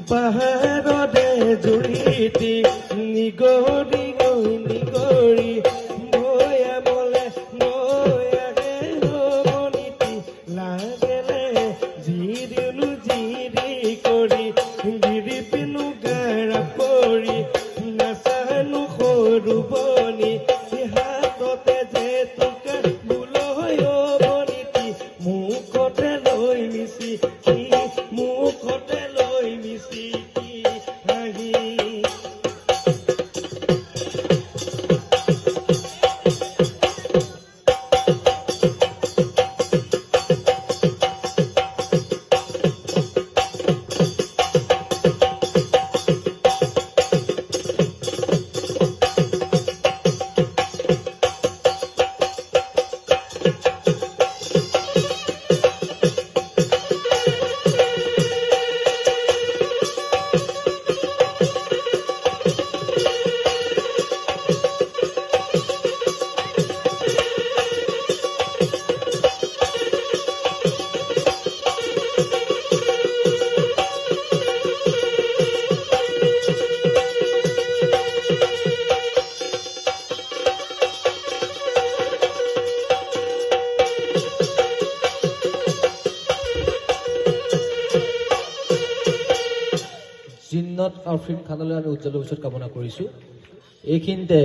পাহাৰৰে জুৰিতি নিগৰি গৈ নিগৰি ময়া মলে ময়াগে ৰমনীতি লাগেলে জিৰিলো জিৰি কৰি গিৰি পিনো গাৰা পৰি নাচানো সৰু বনি হাততে যে তোকে বোলয় বনীতি মুখতে লৈ মিছি মুখতে লৈ মিছি জিন্নত আফ্ৰিন খানলৈ আমি উজ্জ্বল ভৱিষ্যত কামনা কৰিছোঁ। এইখিনিতে